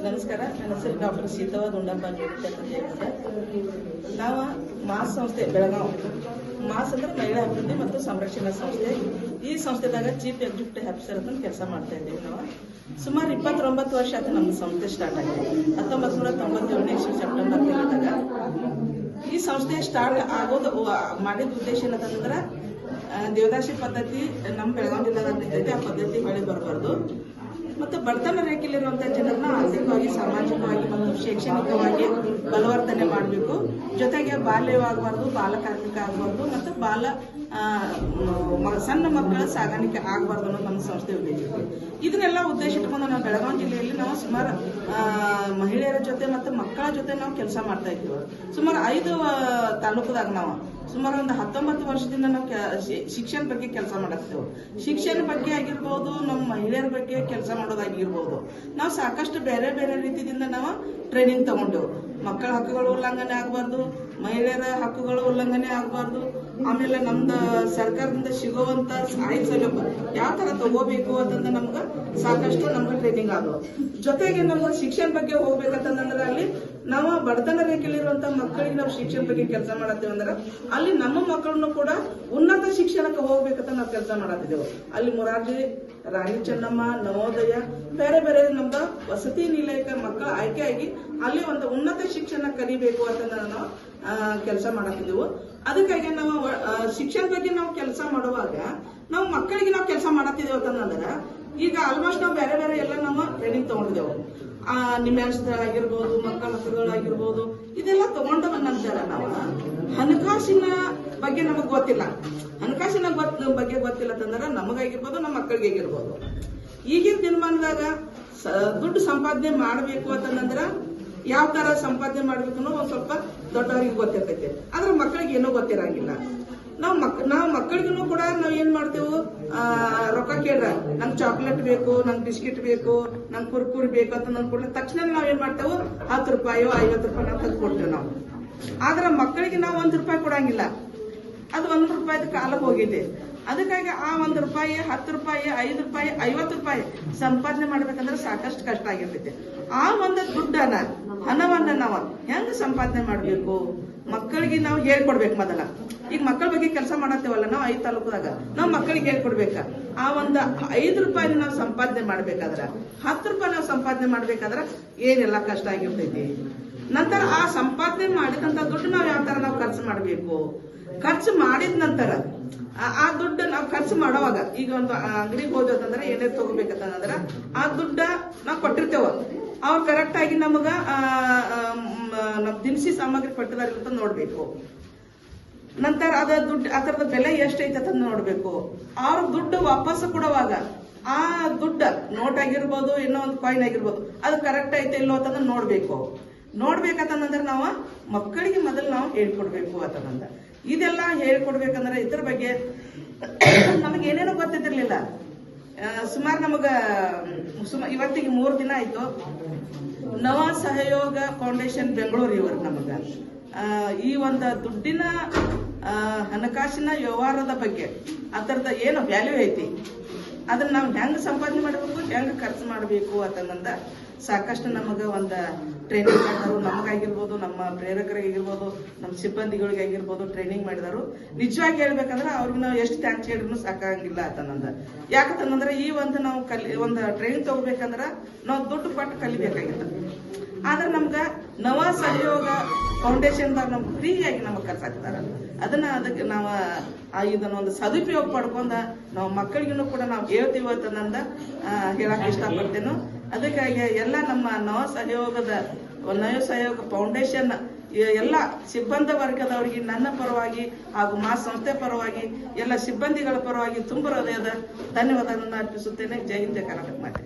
ನಮಸ್ಕಾರ. ನನ್ನ ಹೆಸರು ಡಾಕ್ಟರ್ ಸೀತವ್ವ ದುಂಡಪ್ಪ ಸರ್. ನಾವು ಮಾಸ್ ಸಂಸ್ಥೆ ಬೆಳಗಾವಿ, ಮಾಸ್ ಅಂದ್ರೆ ಮಹಿಳಾ ಅಭಿವೃದ್ಧಿ ಮತ್ತು ಸಂರಕ್ಷಣಾ ಸಂಸ್ಥೆ. ಈ ಸಂಸ್ಥೆದಾಗ ಚೀಫ್ ಎಕ್ಸಿಕ್ಯೂಟಿವ್ ಆಫೀಸರ್ ಅಂತ ಕೆಲಸ ಮಾಡ್ತಾ ಇದ್ದೀವಿ. ನಾವು ಸುಮಾರು 29 ವರ್ಷ ಆಯ್ತು ನಮ್ಮ ಸಂಸ್ಥೆ ಸ್ಟಾರ್ಟ್ ಆಗಿದೆ. 1997ನೇ ಸೆಪ್ಟೆಂಬರ್ ತಿಂಗಳಾಗ ಈ ಸಂಸ್ಥೆ ಸ್ಟಾರ್ಟ್ ಆಗೋದು ಮಾಡಿದ ಉದ್ದೇಶ ಏನಂತಂದ್ರೆ ದೇವದಾಸಿ ಪದ್ಧತಿ ನಮ್ಮ ಬೆಳಗಾವಿ ಜಿಲ್ಲಾದಲ್ಲಿ ಐತೆ. ಆ ಪದ್ಧತಿ ಹೊಳಿ ಬರಬಾರ್ದು ಮತ್ತು ಬಡತನ ರೇಖೆಯಲ್ಲಿರುವಂತಹ ಜನರನ್ನ ಆರ್ಥಿಕವಾಗಿ, ಸಾಮಾಜಿಕವಾಗಿ ಮತ್ತು ಶೈಕ್ಷಣಿಕವಾಗಿ ಬಲವರ್ಧನೆ ಮಾಡಬೇಕು. ಜೊತೆಗೆ ಬಾಲ್ಯವಾಗಬಾರ್ದು, ಬಾಲ ಕಾರ್ಮಿಕ ಆಗಬಾರ್ದು ಮತ್ತು ಸಣ್ಣ ಮಕ್ಕಳ ಸಾಗಾಣಿಕೆ ಆಗಬಾರ್ದು ಅನ್ನೋದು ನಮ್ಮ ಸಂಸ್ಥೆ ಉದ್ದೇಶ. ಇದನ್ನೆಲ್ಲ ಉದ್ದೇಶ ಇಟ್ಕೊಂಡು ನಾವು ಬೆಳಗಾವಿ ಜಿಲ್ಲೆಯಲ್ಲಿ ನಾವು ಸುಮಾರು ಮಹಿಳೆಯರ ಜೊತೆ ಮತ್ತು ಮಕ್ಕಳ ಜೊತೆ ನಾವು ಕೆಲಸ ಮಾಡ್ತಾ ಇದ್ದೀವಿ. ಸುಮಾರು 5 ತಾಲೂಕದಾಗ ನಾವು ಸುಮಾರು ಒಂದು 19 ವರ್ಷದಿಂದ ನಾವು ಶಿಕ್ಷಣ ಬಗ್ಗೆ ಕೆಲಸ ಮಾಡತ್ತೇವೆ. ಶಿಕ್ಷಣ ಬಗ್ಗೆ ಆಗಿರ್ಬೋದು, ನಮ್ಮ ಮಹಿಳೆಯರ ಬಗ್ಗೆ ಕೆಲಸ ಮಾಡೋದಾಗಿರ್ಬೋದು. ನಾವು ಸಾಕಷ್ಟು ಬೇರೆ ಬೇರೆ ರೀತಿಯಿಂದ ನಾವು ಟ್ರೈನಿಂಗ್ ತಗೊಂಡೆವು. ಮಕ್ಕಳ ಹಕ್ಕುಗಳು ಉಲ್ಲಂಘನೆ ಆಗಬಾರ್ದು, ಮಹಿಳೆಯರ ಹಕ್ಕುಗಳು ಉಲ್ಲಂಘನೆ ಆಗಬಾರ್ದು. ಆಮೇಲೆ ನಮ್ದು ಸರ್ಕಾರದಿಂದ ಸಿಗುವಂತ ಸಹಾಯ ಸೌಲಭ್ಯ ಯಾವ ತರ ತಗೋಬೇಕು ಅಂತಂದ್ರೆ ನಮ್ಗೆ ಸಾಕಷ್ಟು ನಮ್ಗೆ ಟ್ರೈನಿಂಗ್ ಆದವು. ಜೊತೆಗೆ ನಮ್ಗೆ ಶಿಕ್ಷಣ ಬಗ್ಗೆ ಹೋಗ್ಬೇಕಂತಂದ್ರೆ ಅಲ್ಲಿ ನಾವು ಬಡತನ ರೇಖೆಯಲ್ಲಿರುವಂತ ಮಕ್ಕಳಿಗೆ ನಾವು ಶಿಕ್ಷಣ ಬಗ್ಗೆ ಕೆಲಸ ಮಾಡತ್ತೇವೆ ಅಂದ್ರೆ ಅಲ್ಲಿ ನಮ್ಮ ಮಕ್ಕಳನ್ನು ಕೂಡ ಉನ್ನತ ಶಿಕ್ಷಣಕ್ಕೆ ಹೋಗ್ಬೇಕಂತ ನಾವು ಕೆಲಸ ಮಾಡತ್ತಿದ್ದೇವೆ. ಅಲ್ಲಿ ಮೊರಾರ್ಜಿ, ರಾಣಿ ಚೆನ್ನಮ್ಮ, ನವೋದಯ, ಬೇರೆ ಬೇರೆ ನಮ್ದು ವಸತಿ ನಿಲಯಕ್ಕೆ ಮಕ್ಕಳ ಆಯ್ಕೆಯಾಗಿ ಅಲ್ಲಿ ಒಂದು ಉನ್ನತ ಶಿಕ್ಷಣ ಕಲಿಬೇಕು ಅಂತ ನಾವು ಕೆಲಸ ಮಾಡತ್ತಿದ್ದೆವು. ಅದಕ್ಕಾಗಿ ನಾವು ಶಿಕ್ಷಣ ಬಗ್ಗೆ ನಾವು ಕೆಲಸ ಮಾಡುವಾಗ ನಾವು ಮಕ್ಕಳಿಗೆ ನಾವು ಕೆಲಸ ಮಾಡತ್ತಿದ್ದೇವೆ ಅಂತಂದ್ರೆ ಈಗ ಆಲ್ಮೋಸ್ಟ್ ನಾವು ಬೇರೆ ಬೇರೆ ಎಲ್ಲ ನಾವು ಟ್ರೈನಿಂಗ್ ತಗೊಂಡಿದ್ದೆವು. ನಿಮ್ಯಾನ್ಸ್ಗಳಾಗಿರ್ಬೋದು, ಮಕ್ಕಳ ಹಕ್ಕುಗಳಾಗಿರ್ಬೋದು, ಇದೆಲ್ಲ ತಗೊಂಡ ನಂತರ ನಾವು ಹಣಕಾಸಿನ ಬಗ್ಗೆ ನಮಗ್ ಗೊತ್ತಿಲ್ಲ. ಹಣಕಾಸಿನ ಬಗ್ಗೆ ಗೊತ್ತಿಲ್ಲ ಅಂತಂದ್ರೆ ನಮಗಾಗಿರ್ಬೋದು, ನಮ್ಮ ಮಕ್ಕಳಿಗೆ ಆಗಿರ್ಬೋದು. ಈಗಿನ ದಿನಮಾನದಾಗ ದುಡ್ಡು ಸಂಪಾದನೆ ಮಾಡಬೇಕು ಅಂತಂದ್ರ ಯಾವ ತರ ಸಂಪಾದನೆ ಮಾಡ್ಬೇಕು ಅನ್ನೋ ಒಂದ್ ಸ್ವಲ್ಪ ದೊಡ್ಡವರಿಗೆ ಗೊತ್ತಿರ್ತೈತೆ. ಆದ್ರೆ ಮಕ್ಕಳಿಗೆ ಏನೋ ಗೊತ್ತಿರಂಗಿಲ್ಲ. ನಾವು ಮಕ್ಕಳಿಗೂ ಕೂಡ ನಾವ್ ಏನ್ ಮಾಡ್ತೇವೆ, ರೊಕ್ಕ ಕೇಳ್ರ ನಂಗೆ ಚಾಕ್ಲೇಟ್ ಬೇಕು, ನಂಗೆ ಬಿಸ್ಕಿಟ್ ಬೇಕು, ನಂಗೆ ಕುರ್ಕುರಿ ಬೇಕು ಅಂತ ನನ್ ಕೊಡ್ಲಿ ತಕ್ಷಣ ನಾವ್ ಏನ್ ಮಾಡ್ತೇವೆ, 10 ರೂಪಾಯೋ 50 ರೂಪಾಯಿ ನಾವು ತಂದು ಕೊಡ್ತೇವೆ ನಾವು. ಆದ್ರೆ ಮಕ್ಕಳಿಗೆ ನಾವು 1 ರೂಪಾಯಿ ಕೊಡಂಗಿಲ್ಲ. ಅದು 1 ರೂಪಾಯಿದ ಕಾಲ ಹೋಗಿದೆ. ಅದಕ್ಕಾಗಿ ಆ 1 ರೂಪಾಯಿ, 10 ರೂಪಾಯಿ, 5 ರೂಪಾಯಿ, 50 ರೂಪಾಯಿ ಸಂಪಾದನೆ ಮಾಡ್ಬೇಕಂದ್ರೆ ಸಾಕಷ್ಟು ಕಷ್ಟ ಆಗಿರ್ತೈತೆ. ಆ ಒಂದು ದುಡ್ಡನ್ನ, ಹಣವನ್ನ ನಾವು ಹೆಂಗ್ ಸಂಪಾದನೆ ಮಾಡ್ಬೇಕು ಮಕ್ಕಳಿಗೆ ನಾವು ಹೇಳ್ಕೊಡ್ಬೇಕು. ಮೊದಲ ಈಗ ಮಕ್ಕಳ ಬಗ್ಗೆ ಕೆಲಸ ಮಾಡತ್ತೇವಲ್ಲ ನಾವು 5 ತಾಲೂಕದಾಗ, ನಾವು ಮಕ್ಕಳಿಗೆ ಹೇಳ್ಕೊಡ್ಬೇಕ. ಆ ಒಂದು 5 ರೂಪಾಯಿ ನಾವು ಸಂಪಾದನೆ ಮಾಡ್ಬೇಕಾದ್ರ, 10 ರೂಪಾಯಿ ನಾವು ಸಂಪಾದನೆ ಮಾಡ್ಬೇಕಾದ್ರ ಏನೆಲ್ಲ ಕಷ್ಟ ಆಗಿರ್ತೈತಿ. ನಂತರ ಆ ಸಂಪಾದನೆ ಮಾಡಿದಂತ ದುಡ್ಡು ನಾವು ಯಾವ ತರ ನಾವು ಖರ್ಚು ಮಾಡ್ಬೇಕು. ಖರ್ಚು ಮಾಡಿದ ನಂತರ ಆ ದುಡ್ಡು ನಾವು ಖರ್ಚು ಮಾಡೋವಾಗ ಈಗ ಒಂದು ಅಂಗಡಿಗೆ ಹೋದಂದ್ರೆ ಏನೇ ತಗೋಬೇಕಂತಂದ್ರ ಆ ದುಡ್ಡ ನಾವು ಕೊಟ್ಟಿರ್ತೇವ. ಅವ್ರು ಕರೆಕ್ಟ್ ಆಗಿ ನಮಗ ನಮ್ ದಿನಸಿ ಸಾಮಗ್ರಿ ಕೊಟ್ಟಿದಾರೆ ಅಂತ ನೋಡ್ಬೇಕು. ನಂತರ ಅದರದ ಬೆಲೆ ಎಷ್ಟೈತೆ ಅಂತ ನೋಡ್ಬೇಕು. ಅವ್ರ ದುಡ್ಡು ವಾಪಸ್ ಕೊಡುವಾಗ ಆ ದುಡ್ಡು ನೋಟ್ ಆಗಿರ್ಬೋದು, ಇನ್ನೋ ಒಂದು ಕಾಯಿನ್ ಆಗಿರ್ಬೋದು, ಅದು ಕರೆಕ್ಟ್ ಐತೆ ಇಲ್ಲೋ ಅಂತ ನೋಡ್ಬೇಕು. ನೋಡ್ಬೇಕಂತಂದ್ರೆ ನಾವು ಮಕ್ಕಳಿಗೆ ಮೊದಲು ನಾವು ಹೇಳ್ಕೊಡ್ಬೇಕು ಅಂತಂದ. ಇದೆಲ್ಲ ಹೇಳ್ಕೊಡ್ಬೇಕಂದ್ರೆ ಇದ್ರ ಬಗ್ಗೆ ನಮಗೆ ಏನೇನೋ ಗೊತ್ತಿರ್ಲಿಲ್ಲ. ಸುಮಾರು ನಮಗ ಇವತ್ತಿಗೆ 3 ದಿನ ಆಯ್ತು. ನವ ಸಹಯೋಗ ಫೌಂಡೇಶನ್ ಬೆಂಗಳೂರು ಇವರು ನಮಗ ಈ ಒಂದು ದುಡ್ಡಿನ ಹಣಕಾಸಿನ ವ್ಯವಹಾರದ ಬಗ್ಗೆ ಅದರದ ಏನು ವ್ಯಾಲ್ಯೂ ಐತಿ, ಅದನ್ನ ನಾವು ಹೆಂಗ್ ಸಂಪಾದನೆ ಮಾಡಬೇಕು, ಹೆಂಗ್ ಖರ್ಚು ಮಾಡಬೇಕು ಅಂತಂದ ಸಾಕಷ್ಟು ನಮಗ ಒಂದು ಟ್ರೈನಿಂಗ್ ಮಾಡಿದಾರು. ನಮಗಾಗಿರ್ಬೋದು, ನಮ್ಮ ಪ್ರೇರಕರಿಗಿರ್ಬೋದು, ನಮ್ಮ ಸಿಬ್ಬಂದಿಗಳಿಗೆ ಆಗಿರ್ಬೋದು ಟ್ರೈನಿಂಗ್ ಮಾಡಿದಾರು. ನಿಜವಾಗಿ ಹೇಳ್ಬೇಕಂದ್ರೆ ಅವ್ರಿಗೆ ನಾವು ಎಷ್ಟು ಥ್ಯಾಂಕ್ಸ್ ಹೇಳಿದ್ರು ಸಾಕಾಗಂಗಿಲ್ಲ ಅಂತಂದ. ಯಾಕಂತಂದ್ರೆ ಈ ಒಂದು ನಾವು ಒಂದು ಟ್ರೈನಿಂಗ್ ತಗೋಬೇಕಂದ್ರ ನಾವು ದುಡ್ಡು ಕೊಟ್ಟು ಕಲಿಬೇಕಾಗಿತ್ತು. ಆದ್ರೆ ನಮ್ಗ ನವ ಸಹಯೋಗ ಫೌಂಡೇಶನ್ದಾಗ ನಮ್ಗೆ ಫ್ರೀಯಾಗಿ ನಮಗೆ ಕರ್ಸಾಕ್ತಾರ. ಅದಕ್ಕೆ ನಾವು ಇದನ್ನ ಒಂದು ಸದುಪಯೋಗ ಪಡ್ಕೊಂಡ ನಾವು ಮಕ್ಕಳಿಗೂ ಕೂಡ ನಾವು ಹೇಳ್ತೀವಿ ಅಂತಂದ ಹೇಳಕ್ ಇಷ್ಟಪಡ್ತೇನೆ. ಅದಕ್ಕಾಗಿ ಎಲ್ಲ ನಮ್ಮ ನವ ಸಹಯೋಗ ಫೌಂಡೇಶನ್ ಎಲ್ಲ ಸಿಬ್ಬಂದಿ ವರ್ಗದವರಿಗೆ ನನ್ನ ಪರವಾಗಿ ಹಾಗೂ ಮಾಸ್ ಸಂಸ್ಥೆ ಪರವಾಗಿ ಎಲ್ಲ ಸಿಬ್ಬಂದಿಗಳ ಪರವಾಗಿ ತುಂಬ ಹೃದಯದ ಧನ್ಯವಾದಗಳನ್ನು ಅರ್ಪಿಸುತ್ತೇನೆ. ಜೈ ಹಿಂದ್, ಜೈ ಕರ್ನಾಟಕ ಮಾತೆ.